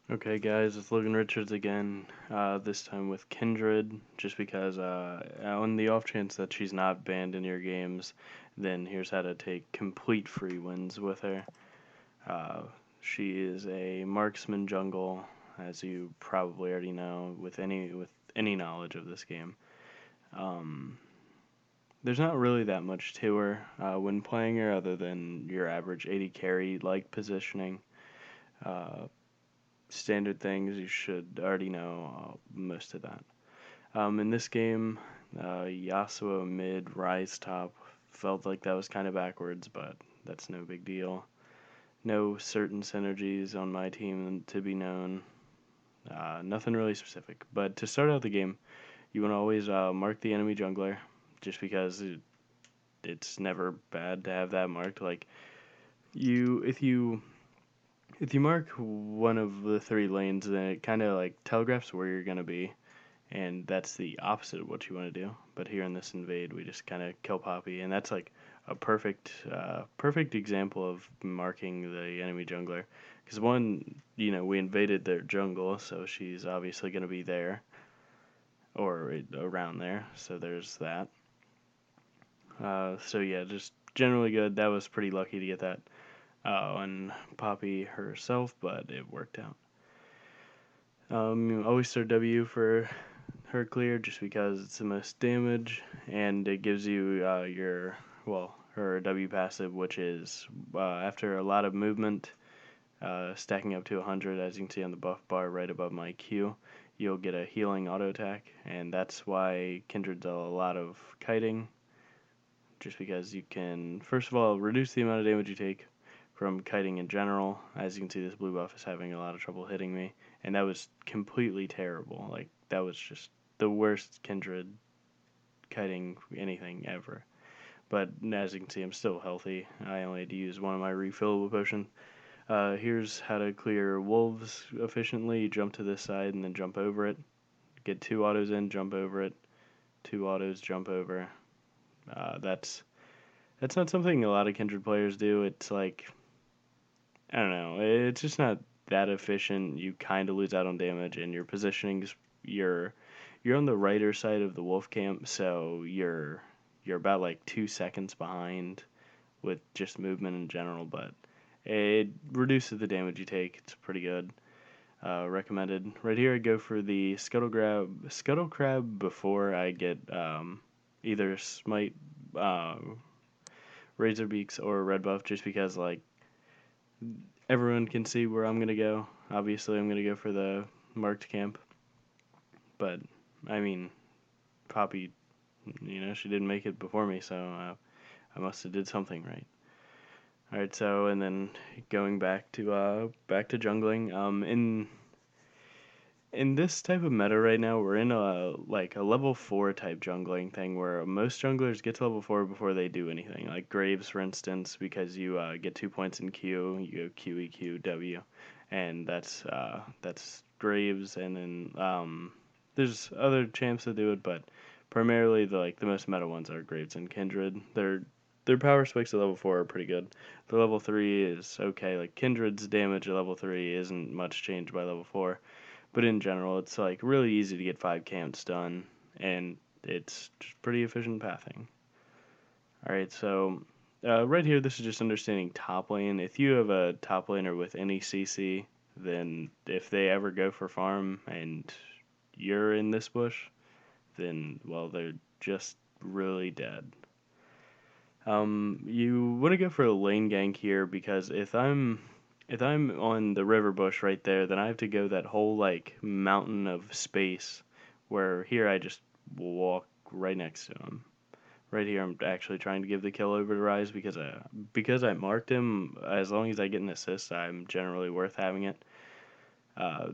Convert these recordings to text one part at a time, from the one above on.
Okay, guys, it's Logan Richards again. This time with Kindred, just because on the off chance that she's not banned in your games, then here's how to take complete free wins with her. Uh, she is a marksman jungle, as you probably already know with any knowledge of this game. Um, there's not really that much to her when playing her, other than your average 80 carry like positioning. Uh, Standard things you should already know most of that. In this game, Yasuo mid, Rise top felt like that was kind of backwards, but that's no big deal. No certain synergies on my team to be known. Nothing really specific. But to start out the game, you want to always mark the enemy jungler, just because it's never bad to have that marked. Like you, if you mark one of the three lanes, then it kind of like telegraphs where you're gonna be, and that's the opposite of what you want to do. But here in this invade, we just kind of kill Poppy, and that's like a perfect example of marking the enemy jungler. Because one, we invaded their jungle, so she's obviously gonna be there or around there. So there's that. So yeah, just generally good. That was pretty lucky to get that on Poppy herself, but it worked out. Always start W for her clear just because it's the most damage, and it gives you her W passive, which is after a lot of movement, stacking up to 100, as you can see on the buff bar right above my Q, you'll get a healing auto attack, and that's why Kindred does a lot of kiting, just because you can, first of all, reduce the amount of damage you take from kiting in general. As you can see, this blue buff is having a lot of trouble hitting me, and that was completely terrible. Like, that was just the worst Kindred kiting anything ever. But as you can see, I'm still healthy. I only had to use one of my refillable potions. Here's how to clear wolves efficiently. You jump to this side and then jump over it. Get two autos in, jump over it. Two autos, jump over. That's not something a lot of Kindred players do. It's like, I don't know. It's just not that efficient. You kind of lose out on damage, and your positioning's you're you're on the righter side of the wolf camp, so you're about like 2 seconds behind with just movement in general, but it reduces the damage you take. It's pretty good. Recommended. Right here, I go for the scuttle crab before I get either smite, uh, razor beaks, or red buff, just because like everyone can see where I'm gonna go. Obviously, I'm gonna go for the marked camp, but I mean, Poppy, she didn't make it before me, so I must have did something right. All right, so and then going back to jungling. In this type of meta right now, we're in a level 4 type jungling thing where most junglers get to level 4 before they do anything. Like Graves, for instance, because you get 2 points in Q, you go Q E Q W, and that's Graves. And then there's other champs that do it, but primarily the most meta ones are Graves and Kindred. Their power spikes at level 4 are pretty good. The level 3 is okay. Like Kindred's damage at level 3 isn't much changed by level 4. But in general, it's like really easy to get 5 camps done, and it's just pretty efficient pathing. All right, so right here, this is just understanding top lane. If you have a top laner with any CC, then if they ever go for farm and you're in this bush, then well, they're just really dead. You want to go for a lane gank here because if I'm on the river bush right there, then I have to go that whole like mountain of space where here I just walk right next to him. Right here I'm actually trying to give the kill over to Rise because I marked him. As long as I get an assist, I'm generally worth having it. Uh,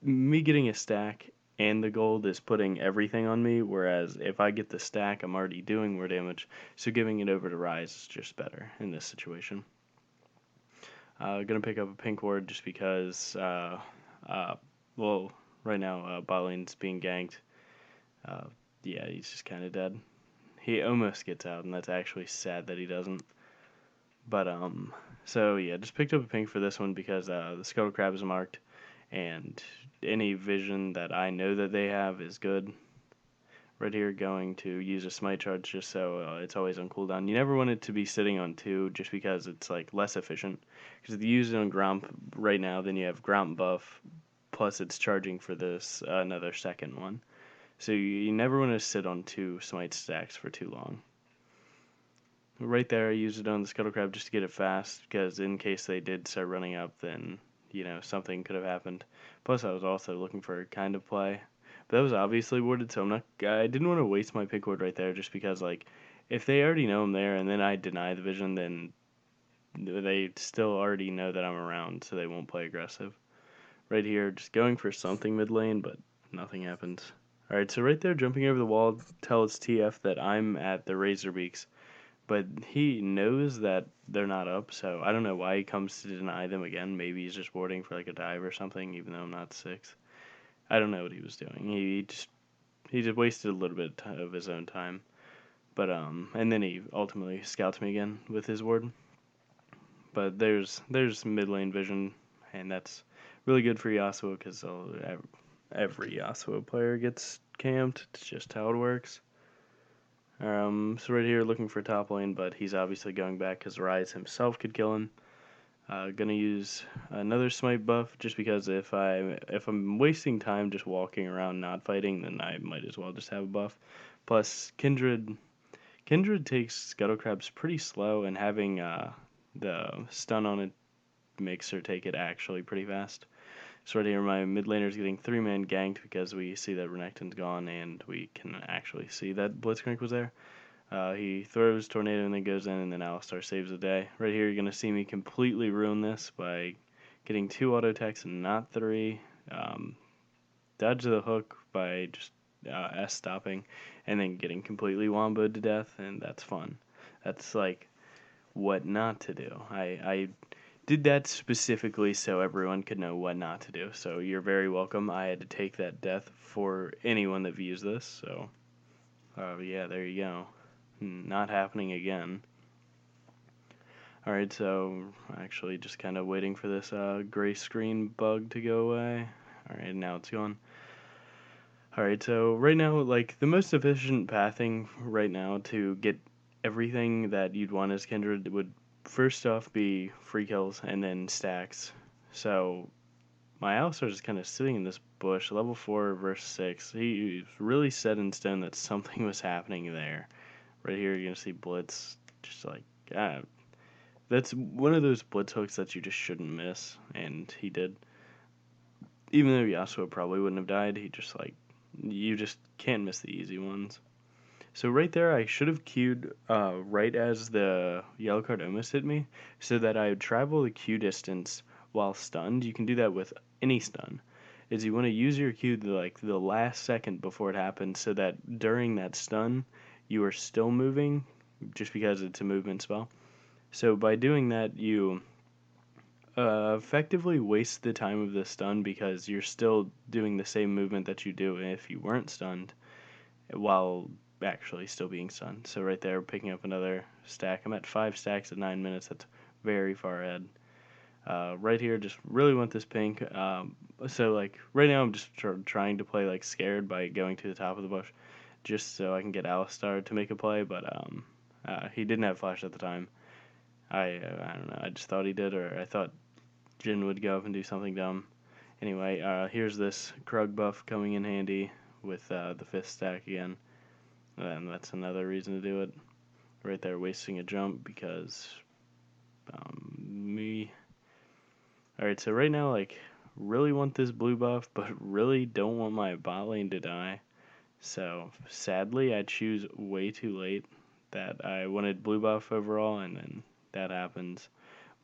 Me getting a stack and the gold is putting everything on me, whereas if I get the stack, I'm already doing more damage. So giving it over to Rise is just better in this situation. Gonna pick up a pink ward just because, uh, well, right now bot lane's being ganked. Uh, yeah, he's just kind of dead. He almost gets out, and that's actually sad that he doesn't. But so yeah, just picked up a pink for this one because the scuttle crab is marked, and any vision that I know that they have is good. Right here, going to use a smite charge just so it's always on cooldown. You never want it to be sitting on 2 just because it's like less efficient. Because if you use it on Gromp right now, then you have Gromp buff, plus it's charging for this another second one. So you never want to sit on 2 smite stacks for too long. Right there, I used it on the Scuttle Crab just to get it fast, because in case they did start running up, then, something could have happened. Plus, I was also looking for a kind of play. But that was obviously warded, so I didn't want to waste my pick ward right there, just because, if they already know I'm there and then I deny the vision, then they still already know that I'm around, so they won't play aggressive. Right here, just going for something mid lane, but nothing happens. Alright, so right there, jumping over the wall tells TF that I'm at the Razor Beaks. But he knows that they're not up, so I don't know why he comes to deny them again. Maybe he's just warding for a dive or something, even though I'm not 6. I don't know what he was doing. He just wasted a little bit of his own time. But and then he ultimately scouts me again with his ward. But there's mid lane vision, and that's really good for Yasuo because every Yasuo player gets camped. It's just how it works. So right here looking for top lane, but he's obviously going back because Rise himself could kill him. Gonna use another smite buff just because if I'm wasting time just walking around not fighting, then I might as well just have a buff. Plus Kindred takes Scuttle Crabs pretty slow, and having the stun on it makes her take it actually pretty fast. So right here my mid laner's getting 3-man ganked because we see that Renekton's gone and we can actually see that Blitzcrank was there. He throws Tornado and then goes in, and then Alistar saves the day. Right here, you're going to see me completely ruin this by getting 2 auto attacks and not 3. Dodge the hook by just S-stopping, and then getting completely womboed to death, and that's fun. That's what not to do. I did that specifically so everyone could know what not to do. So you're very welcome. I had to take that death for anyone that views this, so yeah, there you go. Not happening again. Alright, so actually just kind of waiting for this gray screen bug to go away. Alright, now it's gone. Alright, so right now, the most efficient pathing right now to get everything that you'd want as Kindred would first off be free kills and then stacks. So my Alistar is kind of sitting in this bush, level 4 verse 6. He's really set in stone that something was happening there. Right here, you're going to see Blitz, just that's one of those Blitz hooks that you just shouldn't miss, and he did. Even though Yasuo probably wouldn't have died, you just can't miss the easy ones. So right there, I should have queued right as the yellow card almost hit me, so that I would travel the Q distance while stunned. You can do that with any stun. Is you want to use your Q the last second before it happens, so that during that stun, you are still moving, just because it's a movement spell. So by doing that, you effectively waste the time of the stun because you're still doing the same movement that you do if you weren't stunned, while actually still being stunned. So right there, picking up another stack. I'm at 5 stacks at 9 minutes. That's very far ahead. Right here, just really want this pink. So right now, I'm just trying to play scared by going to the top of the bush, just so I can get Alistar to make a play. But he didn't have flash at the time. I don't know. I just thought he did, or I thought Jin would go up and do something dumb. Anyway, here's this Krug buff coming in handy with the 5th stack again. And that's another reason to do it. Right there, wasting a jump because me. Alright, so right now, really want this blue buff, but really don't want my bot lane to die. So, sadly, I choose way too late that I wanted blue buff overall, and then that happens.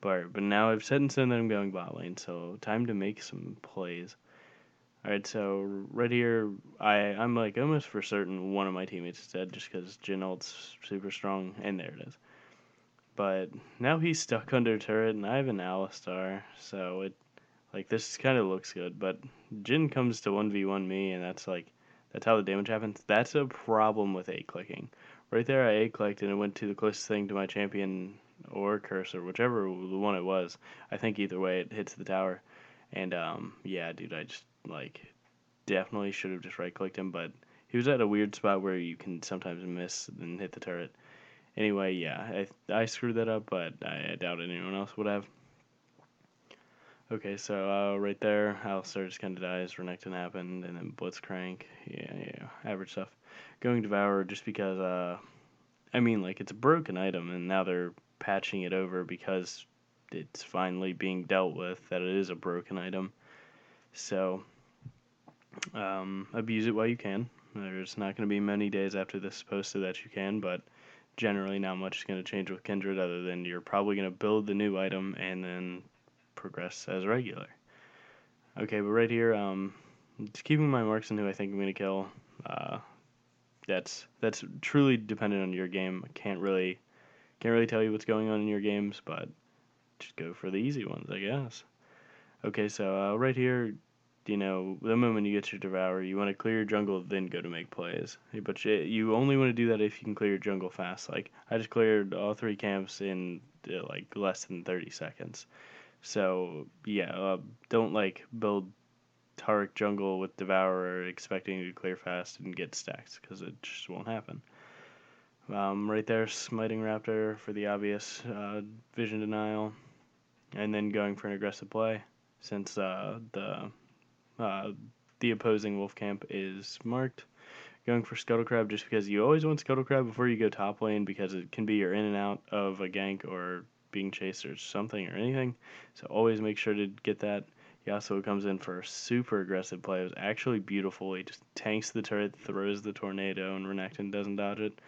But now I've set in stone that I'm going bot lane, so time to make some plays. Alright, so right here, I'm almost for certain one of my teammates is dead just because Jin ult's super strong, and there it is. But now he's stuck under turret, and I have an Alistar, so this kind of looks good. But Jin comes to 1v1 me, and that's how the damage happens. That's a problem with A-clicking. Right there, I A-clicked, and it went to the closest thing to my champion or cursor, whichever one it was. I think either way, it hits the tower. And yeah, dude, I just like definitely should have just right clicked him, but he was at a weird spot where you can sometimes miss and hit the turret. Anyway, yeah, I screwed that up, but I doubt anyone else would have. Okay, so right there, Alistar just kind of dies, Renekton happened, and then Blitzcrank. Yeah, average stuff. Going Devour just because, I mean, like, it's a broken item, and now they're patching it over because it's finally being dealt with that it is a broken item. So, abuse it while you can. There's not going to be many days after this posted that you can, but generally not much is going to change with Kindred other than you're probably going to build the new item and then progress as regular. Okay, but right here, just keeping my marks on who I think I'm going to kill. Uh, that's truly dependent on your game. I can't really tell you what's going on in your games, but just go for the easy ones, I guess. Okay, so right here, the moment you get your Devour, you want to clear your jungle, then go to make plays. But you only want to do that if you can clear your jungle fast. Like, I just cleared all 3 camps in, like, less than 30 seconds. So, yeah, don't, like, build Taric jungle with Devourer expecting to clear fast and get stacks, because it just won't happen. Right there, Smiting Raptor for the obvious vision denial, and then going for an aggressive play, since the opposing wolf camp is marked. Going for Scuttle Crab just because you always want Scuttle Crab before you go top lane because it can be your in and out of a gank or being chased or something or anything. So always make sure to get that. Yasuo comes in for a super aggressive play. It was actually beautiful. He just tanks the turret, throws the tornado, and Renekton doesn't dodge it.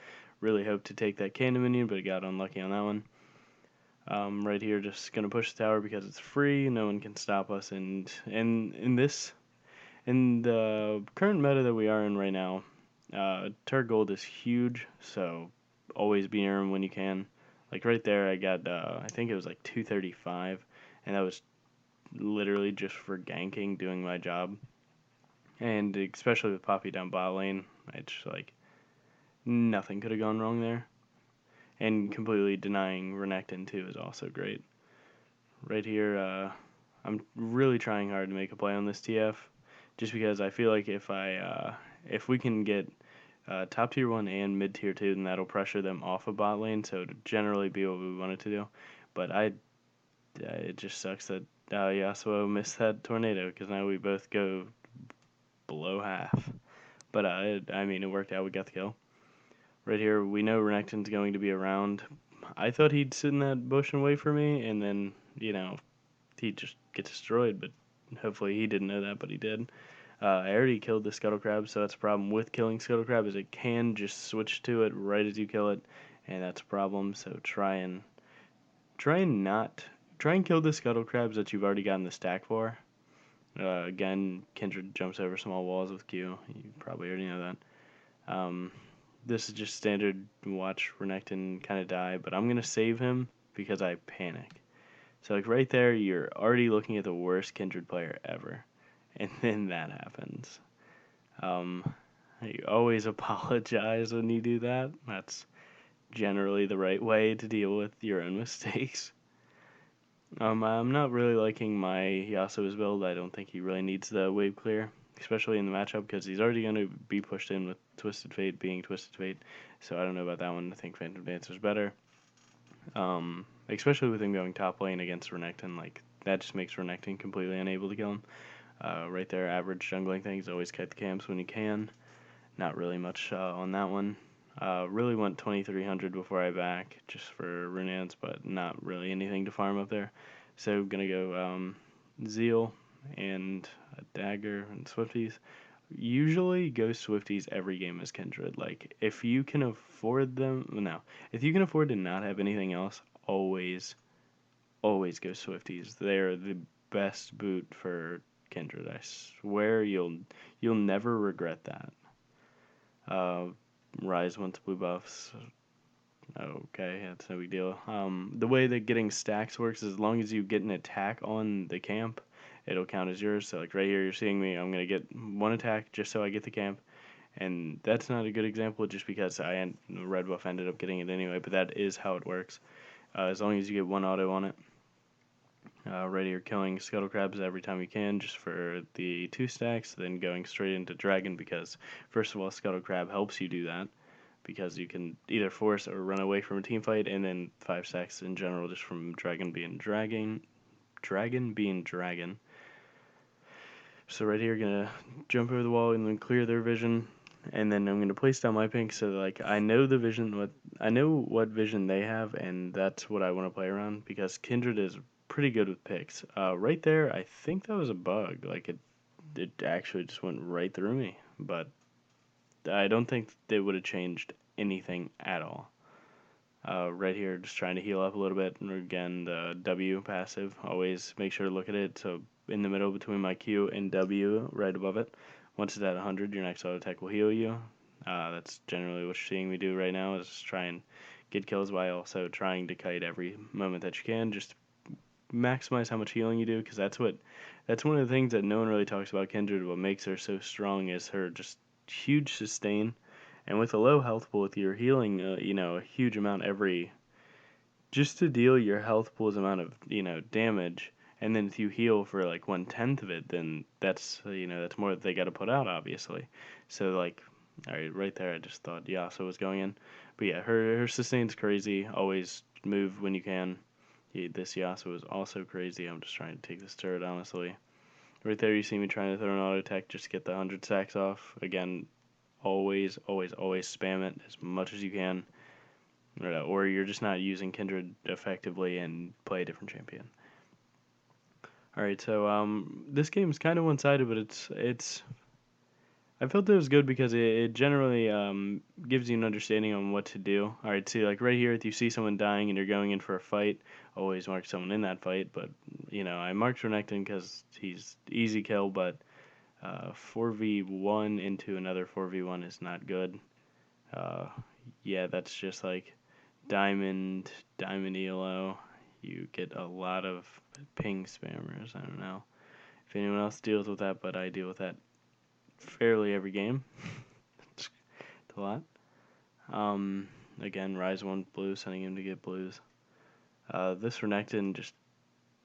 Really hoped to take that cannon minion, but he got unlucky on that one. Right here, just gonna push the tower because it's free. No one can stop us. And in the current meta that we are in right now, turret gold is huge. So always be near him when you can. Like right there, I got I think it was like 235, and that was literally just for ganking, doing my job. And especially with Poppy down bot lane, I just like nothing could have gone wrong there. And completely denying Renekton too is also great. Right here, I'm really trying hard to make a play on this TF, just because I feel like if we can get top tier 1 and mid tier 2, then that'll pressure them off of bot lane, so it'll generally be what we want it to do. But it just sucks that Yasuo missed that tornado, because now we both go below half. But I mean, it worked out. We got the kill. Right here, we know Renekton's going to be around. I thought he'd sit in that bush and wait for me, and then, he'd just get destroyed, but hopefully he didn't know that, but he did. I already killed the Scuttle Crab, so that's a problem with killing Scuttle Crab, is it can just switch to it right as you kill it, and that's a problem, so try and kill the Scuttle Crabs that you've already gotten the stack for. Again, Kindred jumps over small walls with Q. You probably already know that. This is just standard watch Renekton kind of die, but I'm going to save him because I panic. So like right there, you're already looking at the worst Kindred player ever. And then that happens. You always apologize when you do that. That's generally the right way to deal with your own mistakes. I'm not really liking my Yasuo's build. I don't think he really needs the wave clear, especially in the matchup, because he's already going to be pushed in with Twisted Fate being Twisted Fate. So I don't know about that one. I think Phantom Dancer's better. Especially with him going top lane against Renekton, like that just makes Renekton completely unable to kill him. Right there, average jungling things, always kite the camps when you can. Not really much on that one. Really went 2300 before I back, just for Runeans, but not really anything to farm up there. So gonna go Zeal and a Dagger and Swifties. Usually go Swifties every game as Kindred. Like, if you can afford them, no. If you can afford to not have anything else, always go Swifties. They're the best boot for Kindred. I swear you'll never regret that. Rise wants blue buffs. Okay, that's no big deal. The way that getting stacks works is as long as you get an attack on the camp, it'll count as yours. So like right here, you're seeing me. I'm gonna get one attack just so I get the camp, and that's not a good example just because red buff ended up getting it anyway. But that is how it works. As long as you get one auto on it. Right here, killing scuttle crabs every time you can, just for the 2 stacks, then going straight into dragon because, first of all, scuttle crab helps you do that because you can either force or run away from a team fight, and then 5 stacks in general just from dragon being dragon. So right here, gonna jump over the wall and then clear their vision, and then I'm gonna place down my pink so like I know what vision they have, and that's what I want to play around because Kindred is pretty good with picks. Right there, I think that was a bug. Like it actually just went right through me, but I don't think they would have changed anything at all. Right here, just trying to heal up a little bit. And again, the W passive, always make sure to look at it. So in the middle between my Q and W, right above it. Once it's at 100, your next auto attack will heal you. That's generally what you're seeing me do right now, is try and get kills while also trying to kite every moment that you can. Just maximize how much healing you do, because that's one of the things that no one really talks about Kindred. What makes her so strong is her just huge sustain, and with a low health pool, with your healing, a huge amount every, just to deal your health pool's amount of damage, and then if you heal for like 1/10 of it, then that's that's more that they got to put out, obviously. So like, all right, right there, I just thought Yasuo was going in, but yeah, her sustain's crazy. Always move when you can. Yeah, this Yasuo is also crazy. I'm just trying to take this turret, honestly. Right there, you see me trying to throw an auto attack just to get the 100 stacks off. Again, always, always, always spam it as much as you can. Or you're just not using Kindred effectively and play a different champion. Alright, so this game is kind of one-sided, but it's I felt it was good because it generally gives you an understanding on what to do. Alright, see, like right here, if you see someone dying and you're going in for a fight, always mark someone in that fight. But, I marked Renekton because he's easy kill, but 4v1 into another 4v1 is not good. Yeah, that's just like diamond elo. You get a lot of ping spammers. I don't know if anyone else deals with that, but I deal with that fairly every game. It's a lot. Again, Rise 1 blue, sending him to get blues. This Renekton just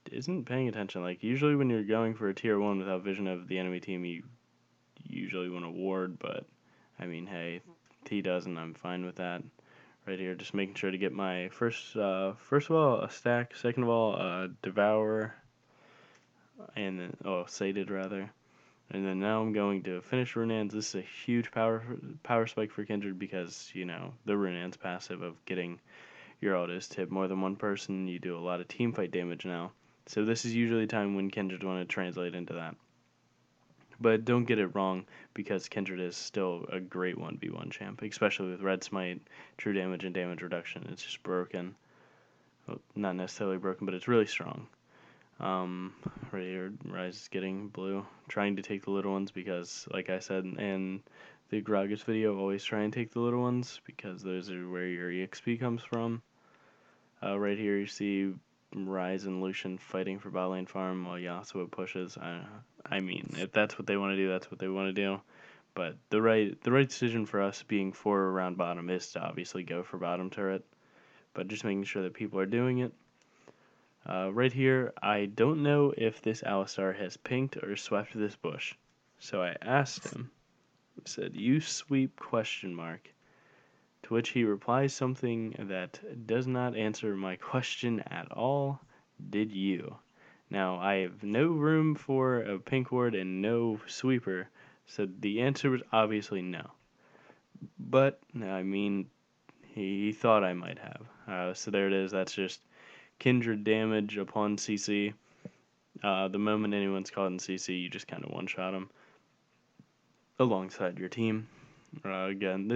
isn't paying attention. Like, usually when you're going for a tier 1 without vision of the enemy team, you usually want to ward, but, I mean, hey, he doesn't, I'm fine with that. Right here, just making sure to get my first of all, a stack, second of all, Devour, and then, Sated rather. And then now I'm going to finish Runans. This is a huge power spike for Kindred because, the Runans passive of getting your autos to hit more than one person, you do a lot of team fight damage now. So this is usually a time when Kindred want to translate into that. But don't get it wrong, because Kindred is still a great 1v1 champ, especially with Red Smite, true damage, and damage reduction. It's just broken. Well, not necessarily broken, but it's really strong. Right here, Rise is getting blue, trying to take the little ones because, like I said in the Gragas video, always try and take the little ones because those are where your EXP comes from. Right here, you see Rise and Lucian fighting for bot lane farm while Yasuo pushes. I mean, if that's what they want to do, that's what they want to do. But the right decision for us being 4 around bottom is to obviously go for bottom turret, but just making sure that people are doing it. Right here, I don't know if this Alistar has pinked or swept this bush. So I asked him, I said, "You sweep?" To which he replies something that does not answer my question at all. Did you? Now, I have no room for a pink ward and no sweeper, so the answer was obviously no. But, I mean, he thought I might have. So there it is. That's just Kindred damage upon CC. The moment anyone's caught in CC, you just kind of one-shot them alongside your team. Again,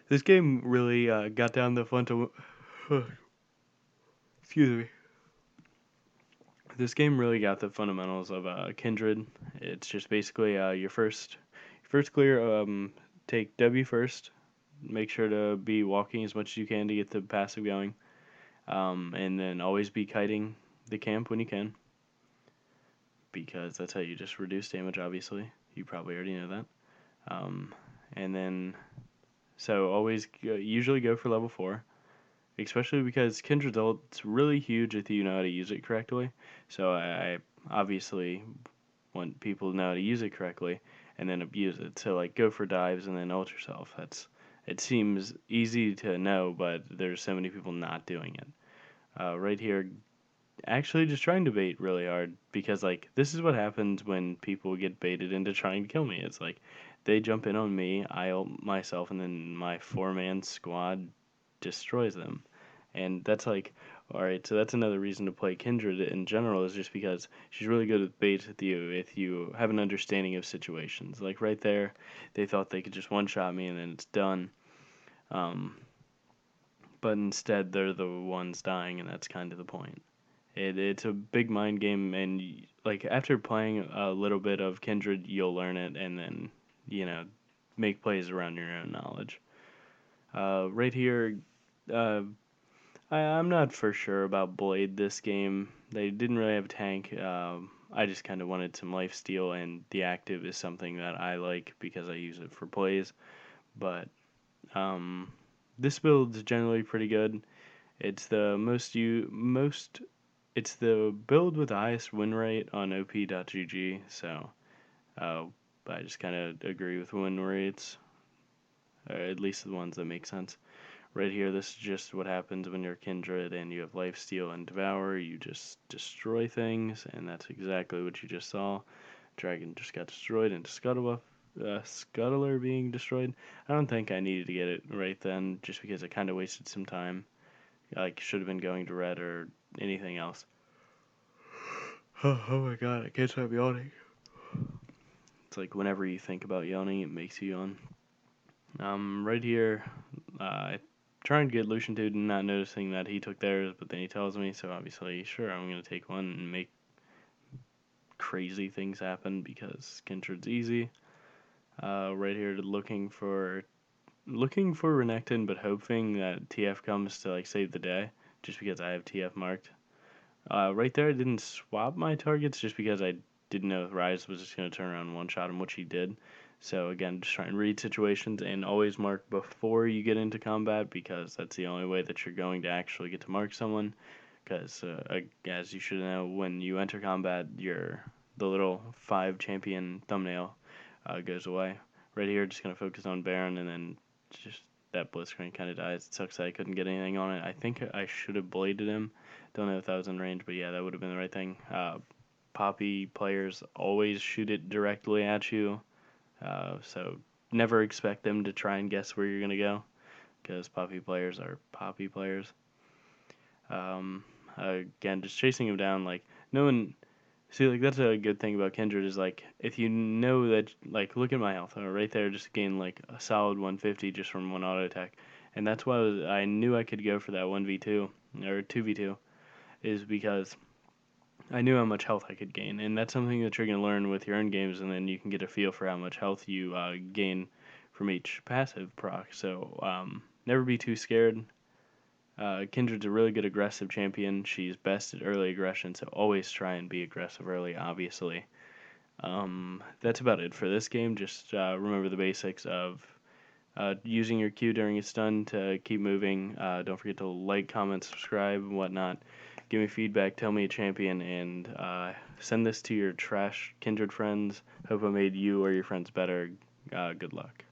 this game really got down the fundamental. Excuse me. This game really got the fundamentals of Kindred. It's just basically your first clear. Take W first. Make sure to be walking as much as you can to get the passive going. And then always be kiting the camp when you can, because that's how you just reduce damage, obviously. You probably already know that. And then, so always usually go for level 4. especially because Kindred's ult's really huge if you know how to use it correctly. So I obviously want people to know how to use it correctly and then abuse it. So like go for dives and then ult yourself. It seems easy to know, but there's so many people not doing it. Right here, actually just trying to bait really hard because like this is what happens when people get baited into trying to kill me. It's like they jump in on me, I ult myself, and then my 4-man squad destroys them. And that's like, alright, so that's another reason to play Kindred in general, is just because she's really good at bait with you if you have an understanding of situations. Like right there, they thought they could just one shot me and then it's done. Um, but instead, they're the ones dying, and that's kind of the point. It's a big mind game, and like after playing a little bit of Kindred, you'll learn it, and then you know make plays around your own knowledge. Right here, uh, I'm not for sure about Blade this game. They didn't really have a tank. I just kind of wanted some lifesteal, and the active is something that I like because I use it for plays. But um, this build is generally pretty good. It's the most. It's the build with the highest win rate on op.gg. So uh, I just kind of agree with win rates, or at least the ones that make sense. Right here, this is just what happens when you're Kindred and you have Lifesteal and Devour. You just destroy things, and that's exactly what you just saw. Dragon just got destroyed, and Scuttler being destroyed. I don't think I needed to get it right then, just because I kind of wasted some time. Like, should have been going to red or anything else. Oh my god, I can't stop yawning. It's like whenever you think about yawning, it makes you yawn. Right here, trying to get Lucian to not noticing that he took theirs, but then he tells me, so obviously, sure, I'm gonna take one and make crazy things happen because Kindred's easy. Right here, looking for Renekton, but hoping that TF comes to like save the day, just because I have TF marked. Right there, I didn't swap my targets just because I didn't know if Rise was just going to turn around and one-shot him, which he did. So again, just try and read situations and always mark before you get into combat because that's the only way that you're going to actually get to mark someone. Because as you should know, when you enter combat, the little 5 champion thumbnail goes away. Right here, just going to focus on Baron and then just that Blitzcrank kind of dies. It sucks that I couldn't get anything on it. I think I should have bladed him. Don't know if that was in range, but yeah, that would have been the right thing. Poppy players always shoot it directly at you, so never expect them to try and guess where you're going to go, because Poppy players are Poppy players. Again, just chasing him down, like, no one... See, like, that's a good thing about Kindred is, like, if you know that, like, look at my health, right there, just gain, like, a solid 150 just from one auto attack. And that's why I knew I could go for that 1v2, or 2v2, is because I knew how much health I could gain. And that's something that you're going to learn with your own games, and then you can get a feel for how much health you gain from each passive proc. So, never be too scared. Kindred's a really good aggressive champion. She's best at early aggression, so always try and be aggressive early, obviously. That's about it for this game. Just remember the basics of using your Q during a stun to keep moving. Don't forget to like, comment, subscribe, and whatnot. Give me feedback, tell me a champion, and send this to your trash Kindred friends. Hope I made you or your friends better. Good luck.